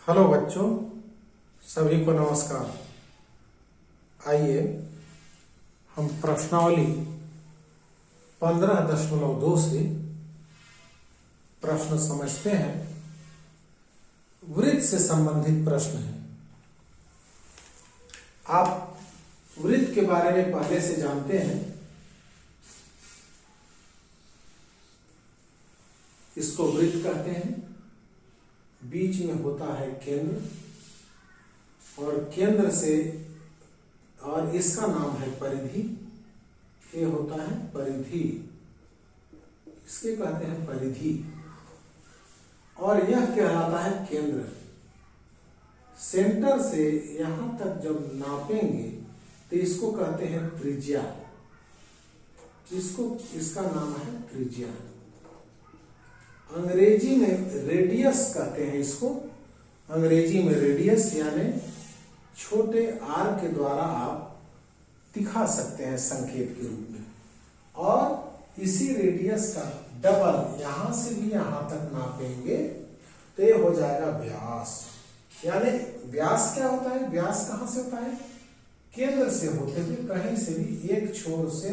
Hello बच्चों, सभी को नमस्कार। आइए हम प्रश्नावली 15.2 से प्रश्न समझते हैं। वृत्त से संबंधित प्रश्न है। आप वृत्त के बारे में पहले से जानते हैं। इसको वृत्त कहते हैं। बीच में होता है केंद्र और केंद्र से और इसका नाम है परिधि। ये होता है परिधि, इसके कहते हैं परिधि। और यह कहलाता है केंद्र। सेंटर से यहां तक जब नापेंगे तो इसको कहते हैं त्रिज्या। इसका नाम है त्रिज्या। अंग्रेजी में रेडियस कहते हैं इसको। अंग्रेजी में रेडियस यानी छोटे आर के द्वारा आप दिखा सकते हैं संकेत के रूप में। और इसी रेडियस का डबल यहां से भी यहां तक नापेंगे तो ये हो जाएगा व्यास। यानी व्यास क्या होता है? व्यास कहां से होता है? केंद्र से होते हुए कहीं से भी एक छोर से,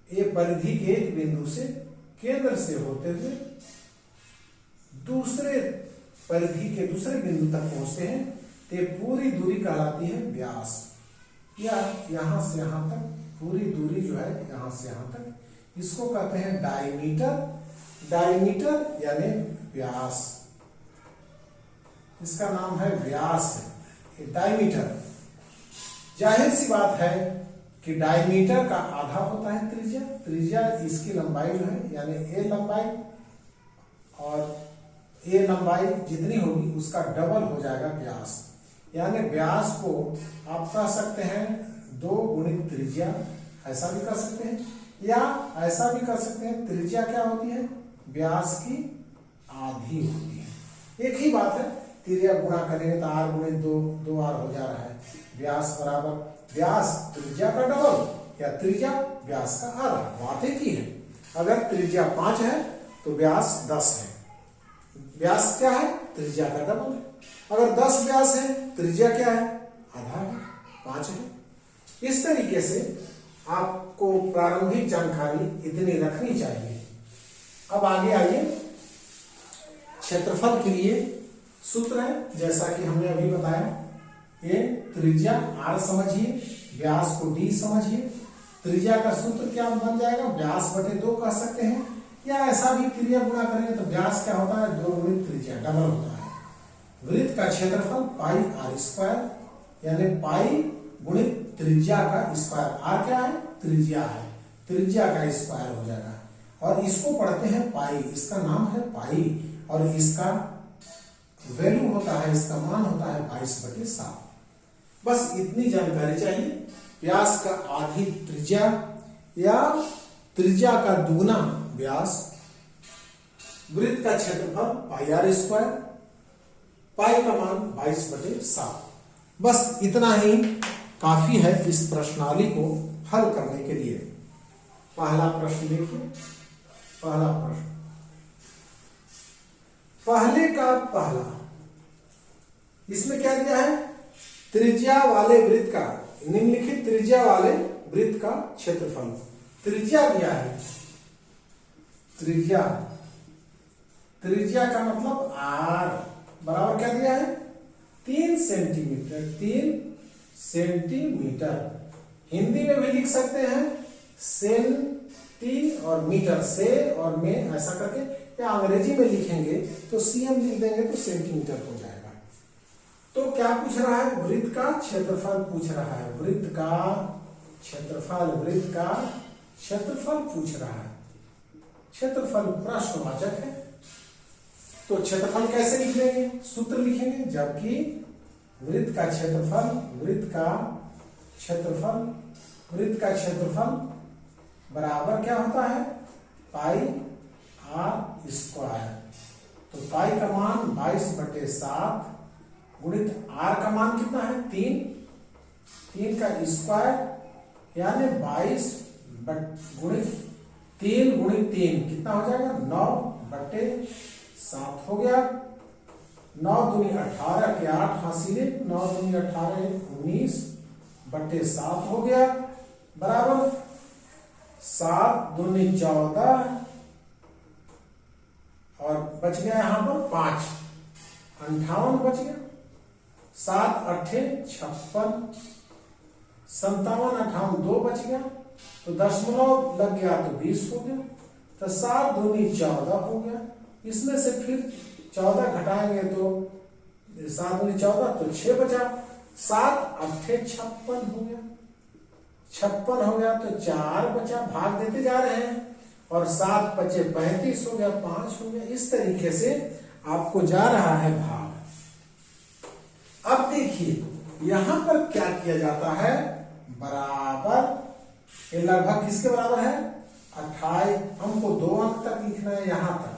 ये परिधि के एक बिंदु से, केंद्र से होते हुए दूसरे परिधि के दूसरे बिंदु तक पहुंचते हैं तो ये पूरी दूरी कहलाती है व्यास। या यहां से यहां तक पूरी दूरी जो है यहां से यहां तक, इसको कहते हैं डायमीटर। डायमीटर यानी व्यास, इसका नाम है व्यास है, डायमीटर। जाहिर सी बात है कि डायमीटर का आधा होता है त्रिज्या। त्रिज्या इसकी लंबाई जो है यानी ए लंबाई, और ए लंबाई जितनी होगी उसका डबल हो जाएगा व्यास। यानी व्यास को आप कह सकते हैं 2 गुणित त्रिज्या, ऐसा भी कर सकते हैं, या ऐसा भी कर सकते हैं त्रिज्या क्या होती है? व्यास की आधी होती है। एक ही बात है, त्रिज्या गुणा करेंगे तो आर गुणित 2 आर हो जा रहा है। व्यास बराबर व्यास त्रिज्या का डबल या त्रिज्या व्यास का आधा, बात एक ही है। अगर त्रिज्या 5 है तो व्यास 10 है। व्यास क्या है? त्रिज्या का डबल है। अगर 10 व्यास है, त्रिज्या क्या है? आधा है, 5 है। इस तरीके से आपको प्रारंभिक जानकारी इतनी रखनी चाहिए। अब आगे आइए, क्षेत्रफल के लिए सूत्र है जैसा कि हमने अभी बताया। ये त्रिज्या r समझिए, व्यास को d समझिए। त्रिज्या का सूत्र क्या बन जाएगा? व्यास बटे 2 कह सकते हैं, या ऐसा भी त्रिज्या गुणा करेंगे तो व्यास क्या होता है? 2 गुणित त्रिज्या, डबल होता है। वृत्त का क्षेत्रफल पाई आर स्क्वायर, यानी पाई गुणित त्रिज्या का स्क्वायर। आर क्या है? त्रिज्या है, त्रिज्या का स्क्वायर हो जाएगा। और इसको पढ़ते हैं पाई, इसका नाम है पाई, और इसका वैल्यू होता है, इसका मान होता है 22/7। बस इतनी जानकारी चाहिए। व्यास का आधी त्रिज्या या त्रिज्या का दुगना व्यास, वृत्त का क्षेत्रफल पाई आर स्क्वायर, पाई का मान 22/7। बस इतना ही काफी है इस प्रश्नावली को हल करने के लिए। पहला प्रश्न देखिए। पहला प्रश्न, पहले का पहला, इसमें क्या दिया है? त्रिज्या वाले वृत्त का, निम्नलिखित त्रिज्या वाले वृत्त का क्षेत्रफल। त्रिज्या दिया है, त्रिज्या, त्रिज्या का मतलब आर बराबर क्या दिया है? 3 सेंटीमीटर। 3 सेंटीमीटर हिंदी में भी लिख सकते हैं सेंटी और मीटर, से और में ऐसा करके, या अंग्रेजी में लिखेंगे तो सीएम लिख देंगे तो सेंटीमीटर हो जाएगा। तो क्या पूछ रहा है? वृत्त का क्षेत्रफल पूछ रहा है। वृत्त का क्षेत्रफल, वृत्त का क्षेत्रफल पूछ रहा है। क्षेत्रफल प्रश्नवाचक है तो क्षेत्रफल कैसे लिख लेंगे? सूत्र लिखेंगे। जबकि वृत्त का क्षेत्रफल, वृत्त का क्षेत्रफल, वृत्त का क्षेत्रफल बराबर क्या होता है? पाई आर स्क्वायर। तो पाई का मान 22/7 गुणित आर का मान कितना है? 3 का स्क्वायर यानी 22 गुणित 3 गुणित 3 कितना हो जाएगा? 9/7 हो गया। 9 दूनी 18 के 8 हासिले, 9 दूनी 18 19 बटे 7 हो गया, बराबर 7 दूनी 14 और बच गया यहां पर 5, 58 बच गया, 7 अट्ठे 56, 57 58 2 बच गया, तो दशमलव लग गया तो 20 हो गया, तो 7 दूनी 14 हो गया। इसमें से फिर 14 घटाएंगे तो 7 दूनी 14 तो 6 बचा, 7 अट्ठे 56 हो गया, 56 हो गया तो 4 बचा, भाग देते जा रहे हैं, और 7 बचे 35 हो गया, 5 हो गया। इस तरीके से आपको जा रहा है भाग। अब देखिए यहां पर क्या किया जाता है, बराबर ये लगभग किसके बराबर है 28, हमको 2 अंक तक लिखना है यहां तक,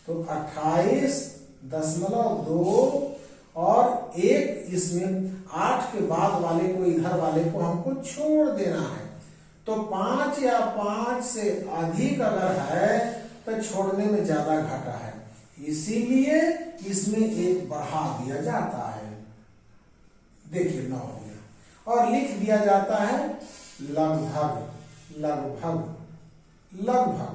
तो 28.2 और 1 इसमें 8 के बाद वाले को, इधर वाले को हमको छोड़ देना है, तो 5 या 5 से अधिक अगर है तो छोड़ने में ज्यादा घाटा है, इसीलिए इसमें एक बढ़ा दिया जाता है। देखिए 9 हो गया, और लिख दिया जाता है लगभग लगभग लगभग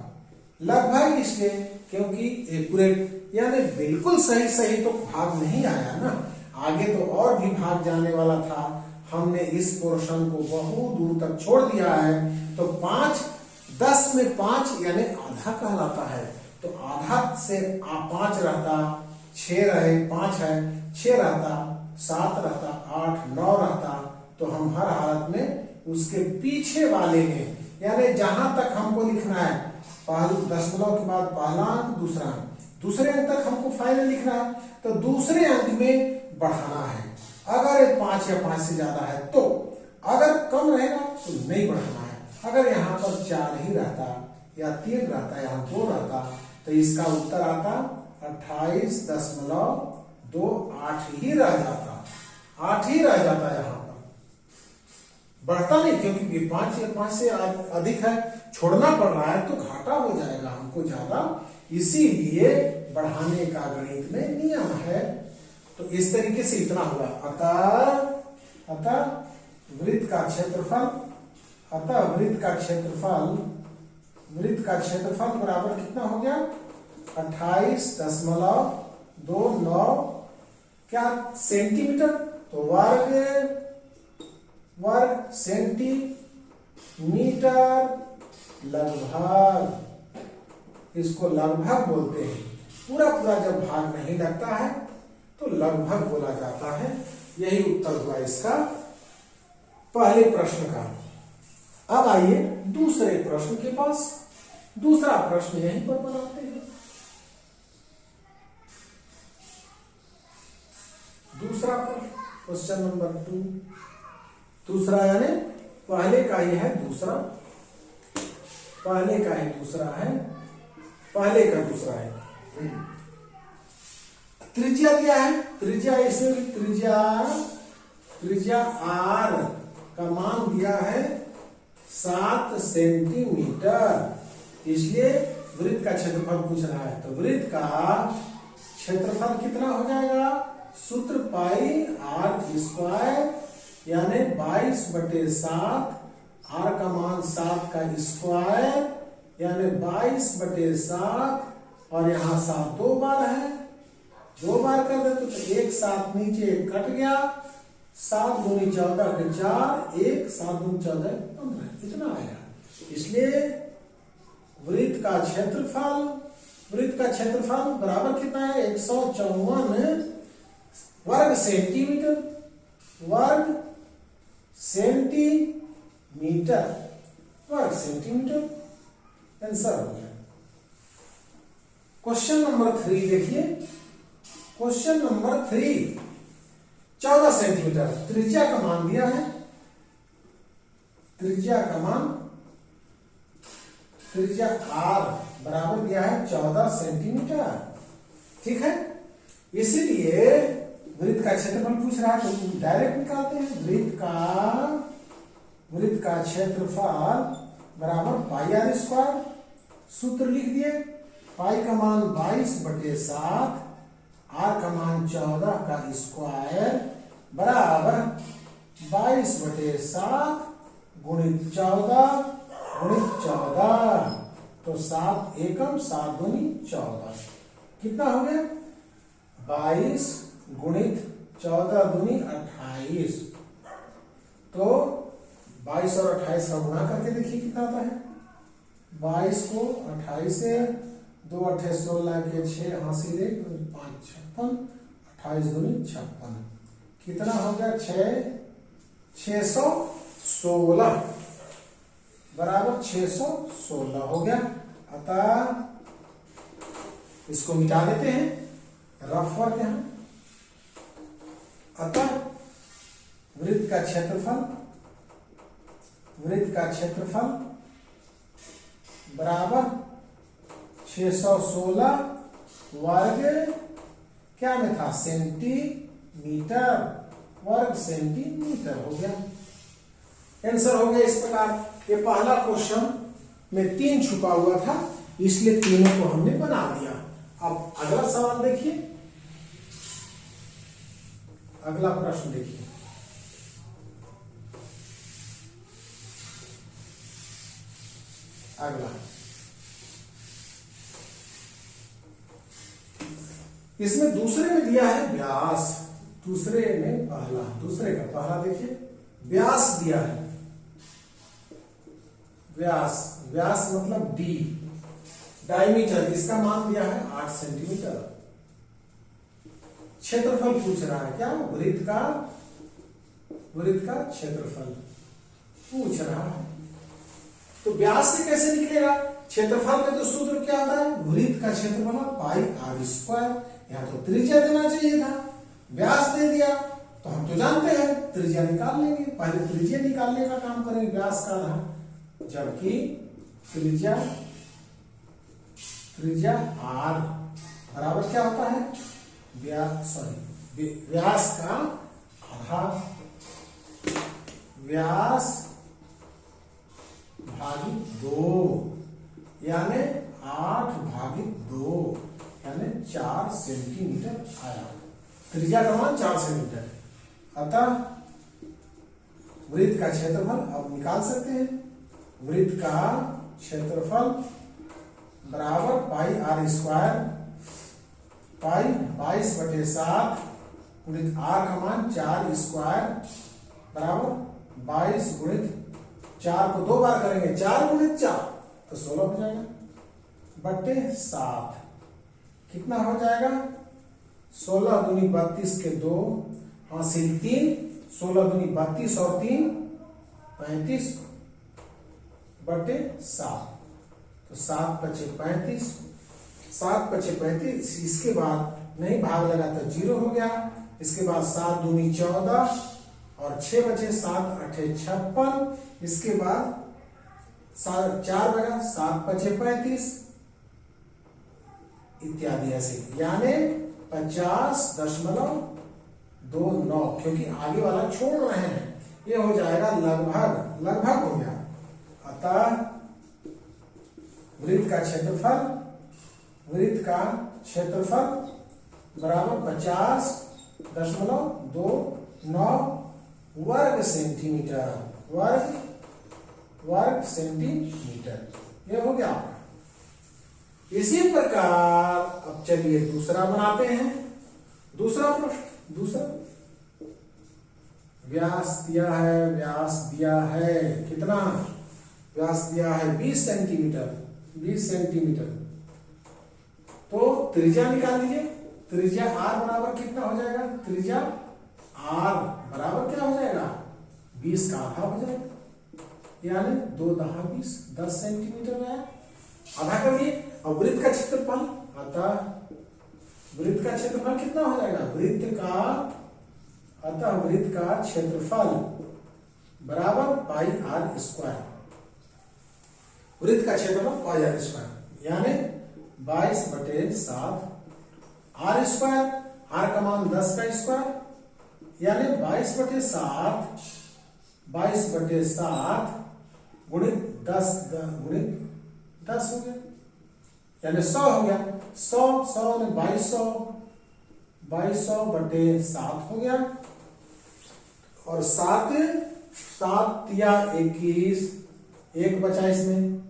लगभग, इसलिए क्योंकि एक्यूरेट यानी बिल्कुल सही सही तो भाग नहीं आया ना, आगे तो और भी भाग जाने वाला था, हमने इस पोर्शन को बहुत दूर तक छोड़ दिया है, तो 5 10 में 5 यानी आधा कहलाता है, तो आधा से 5 रहता, 6 रहे 5 है, 6 रहता, 7 रहता, 8 9 रहता, तो हम हर हालत में उसके पीछे वाले में, यानी जहां तक हमको लिखना है, पहले दशमलव के बाद पहला अंक, दूसरा अंक, दूसरे अंक तक हमको फाइनल लिखना है, तो दूसरे अंक में बढ़ाना है। अगर 5 या 5 से ज्यादा है तो, अगर कम रहेगा तो नहीं बढ़ाना है। अगर यहाँ पर 4 ही रहता या 3 रहता, यहाँ 2 रहता, तो इसका उत्तर आता 28.2, 8 ही रह जाता, 8 ही रह जाता, यहाँ पर बढ़ता नहीं, क्योंकि 5 या 5 से अधिक है, छोड़ना पड़ रहा है तो घाटा हो जाएगा हमको ज्यादा, इसीलिए बढ़ाने का गणित में नियम है। तो इस तरीके से इतना हुआ, अतः वृत्त का क्षेत्रफल, वृत्त का क्षेत्रफल बराबर कितना हो गया 28.29 क्या सेंटीमीटर, तो वर्ग सेंटीमीटर लगभग, इसको लगभग बोलते हैं। पूरा पूरा जब भाग नहीं लगता है तो लगभग बोला जाता है। यही उत्तर हुआ इसका पहले प्रश्न का। अब आइए दूसरे प्रश्न के पास। दूसरा प्रश्न यहीं पर बनाते हैं। दूसरा क्वेश्चन नंबर 2, दूसरा यानी पहले का ही है दूसरा, पहले का ही दूसरा है, पहले का दूसरा है। त्रिज्या क्या है, त्रिज्या इसमें त्रिज्या r का मान दिया है 7 सेंटीमीटर, इसलिए वृत्त का क्षेत्रफल पूछ रहा है। तो वृत्त का क्षेत्रफल कितना हो जाएगा, सूत्र पाई r स्क्वायर यानी 22/7, r का मान 7 का स्क्वायर यानी 22/7, और यहाँ 7 2 बार है, 2 बार कर दे तो 1 7 नीचे 1 कट गया, 7 दूनी 14 के 4, 1 7 दूनी 14 15, इतना आया। इसलिए वृत्त का क्षेत्रफल बराबर कितना है 154 वर्ग सेंटीमीटर, वर्ग सेंटीमीटर आंसर हो गया। क्वेश्चन नंबर 3 देखिए, क्वेश्चन नंबर 3 14 सेंटीमीटर त्रिज्या का मान दिया है, त्रिज्या का मान, त्रिज्या r बराबर दिया है 14 सेंटीमीटर, ठीक है। इसीलिए वृत्त का क्षेत्रफल पूछ रहा है तो डायरेक्ट निकालते हैं। वृत्त का क्षेत्रफल बराबर पाई r स्क्वायर, सूत्र लिख दिए, पाई का मान 22/7, r का मान 14 का स्क्वायर बराबर 22/7 गुणित 14 गुणित 14। तो 7 एकम 7 दूनी 14 कितना हो गया 22 गुणित 14 दूनी 28। तो 22 और 28 का गुणा करके देखिए कितना आता है। 22 को 28 से 2 8 16 के 6 हासिल 5 56 28 दूनी 56 कितना हो गया 616 बराबर 616 हो गया। अतः इसको मिटा देते हैं रफ वर्क यहां। अतः वृत्त का क्षेत्रफल बराबर 616 वर्ग क्या में था सेंटीमीटर वर्ग सेंटीमीटर हो गया। आंसर हो गया इस प्रकार। ये पहला क्वेश्चन में 3 छुपा हुआ था इसलिए तीनों को हमने बना दिया। अब अगला सवाल देखिए, अगला प्रश्न देखिए। अगला इसमें दूसरे में दिया है व्यास। दूसरे का पहला देखिए व्यास दिया है। व्यास मतलब डी डायमीटर इसका मान दिया है 8 सेंटीमीटर। क्षेत्रफल पूछ रहा है क्या वृत्त का क्षेत्रफल पूछ रहा है। तो व्यास से कैसे निकलेगा क्षेत्रफल में तो सूत्र क्या आता है वृत्त का क्षेत्रफल पाई आर स्क्वायर। यहाँ तो त्रिज्या देना चाहिए था व्यास दे दिया तो हम तो जानते हैं त्रिज्या निकाल लेंगे। पहले त्रिज्या निकालने का काम करेंगे व्यास का रहा जबकि त्रिज्या आर बराबर क्या होता है व्यास का आधा व्यास भागित 2 यानी 8 भागित 2 यानी 4 सेंटीमीटर आया। त्रिज्या का मान 4 सेंटीमीटर। अतः वृत्त का क्षेत्रफल अब निकाल सकते हैं। वृत्त का क्षेत्रफल बराबर पाई आर स्क्वायर पाई 22/7 गुणित आर का मान 4 स्क्वायर बराबर 22 गुणित 4 को 2 बार करेंगे 4 गुणित 4 तो 16 हो जाएगा बट्टे 7 कितना हो जाएगा 16 दूनी 32 के 2 हासिल 3 16 दूनी 32 और 3 35 बटे 7 तो 7 पचे 35 7 पचे 35। इसके बाद नहीं भाग लगा तो 0 हो गया। इसके बाद 7 दूनी 14 और 6 बचे 7 8 56। इसके बाद 4 बगा 7 पचे 35 इत्यादि ऐसे यानी 50.29 क्योंकि आगे वाला छोड़ रहे हैं ये हो जाएगा लगभग हो गया। अतः वृत्त का क्षेत्रफल बराबर 50.29 वर्ग सेंटीमीटर ये हो गया। इसी प्रकार अब चलिए दूसरा बनाते हैं। दूसरा प्रश्न व्यास दिया है कितना व्यास दिया है 20 सेंटीमीटर। तो त्रिज्या निकाल लीजिए। त्रिज्या आर बराबर कितना हो जाएगा त्रिज्या आर बराबर क्या हो जाएगा 20 का आधा हो जाएगा यानी 2 दहा 20 10 सेंटीमीटर में आधा कर दिए। और वृत्त का क्षेत्रफल अतः वृत्त का क्षेत्रफल कितना हो जाएगा वृत्त का क्षेत्रफल बराबर पाई आर स्क्वायर। वृत्त का क्षेत्रफल पाई आर स्क्वायर यानी 22/7 आर स्क्वायर आर का मान 10 का स्क्वायर यानी 22/7 गुणित 10 हो गया यानी 100 हो गया। 100 ने 2200 2200/7 हो गया। और 7 या 21, 1 बचा इसमें,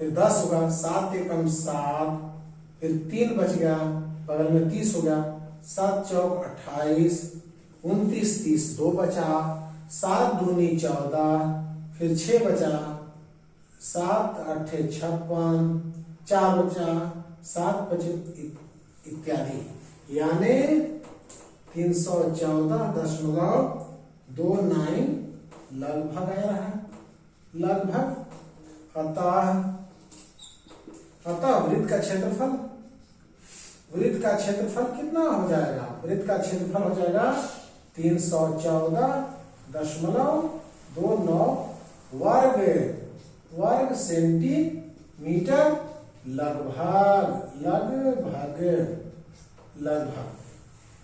फिर 10 होगा, 7 एकम 7, फिर 3 बच गया, बगल में 30 हो गया, 7 चौक 28, 29 30, 2 बचा, 7 दूनी 14, फिर 6 बचा, 7 8 56, 4 बचा, 7 बचे इत्यादि, यानी 314.29 लगभग आ रहा है, लगभग। अतः वृत्त का क्षेत्रफल कितना हो जाएगा? वृत्त का क्षेत्रफल हो जाएगा 314.29 वर्ग सेंटीमीटर, लगभग।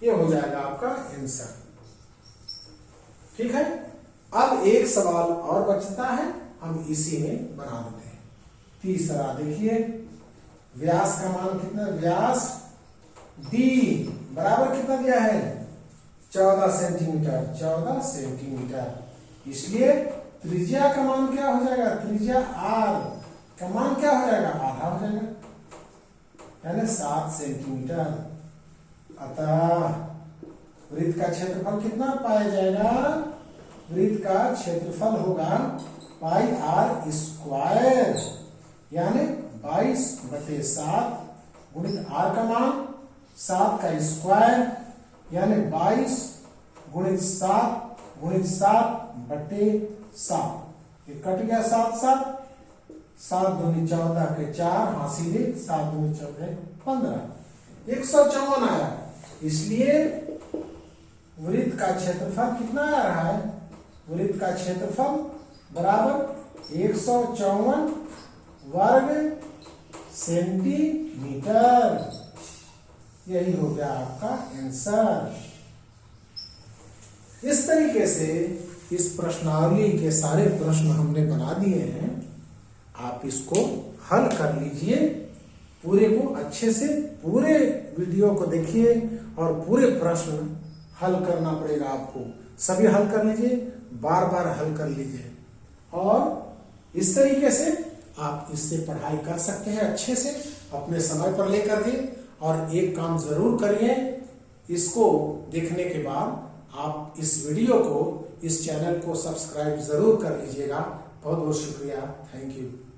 ये हो जाएगा आपका आंसर। ठीक है, अब एक सवाल और बचता है, हम इसी में बना देते हैं। तीसरा देखिए, व्यास का मान कितना? व्यास डी बराबर कितना दिया है? 14 सेंटीमीटर। इसलिए त्रिज्या का मान क्या हो जाएगा? त्रिज्या आर का मान क्या हो जाएगा? आधा हो जाएगा, यानी 7 सेंटीमीटर। अतः वृत्त का क्षेत्रफल कितना पाया जाएगा? वृत्त का क्षेत्रफल होगा पाई आर स्क्वायर, यानी 22/7 गुणित आर का मान 7 का स्क्वायर, यानी 22 गुणित 7/7। ये कट गया 7 दूनी 14 के 4, हासिल 7 दूनी 14 15, 154 आया। इसलिए वृत्त का क्षेत्रफल कितना आ रहा है? वृत्त का क्षेत्रफल बराबर 154 वर्ग सेंटीमीटर। यही हो गया आपका आंसर। इस तरीके से इस प्रश्नावली के सारे प्रश्न हमने बना दिए हैं। आप इसको हल कर लीजिए, पूरे को अच्छे से, पूरे वीडियो को देखिए और पूरे प्रश्न हल करना पड़ेगा आपको। सभी हल कर लीजिए, बार बार हल कर लीजिए, और इस तरीके से आप इससे पढ़ाई कर सकते हैं अच्छे से, अपने समय पर लेकर के। और एक काम जरूर करिए, इसको देखने के बाद आप इस वीडियो को, इस चैनल को सब्सक्राइब जरूर कर लीजिएगा। बहुत बहुत शुक्रिया, थैंक यू।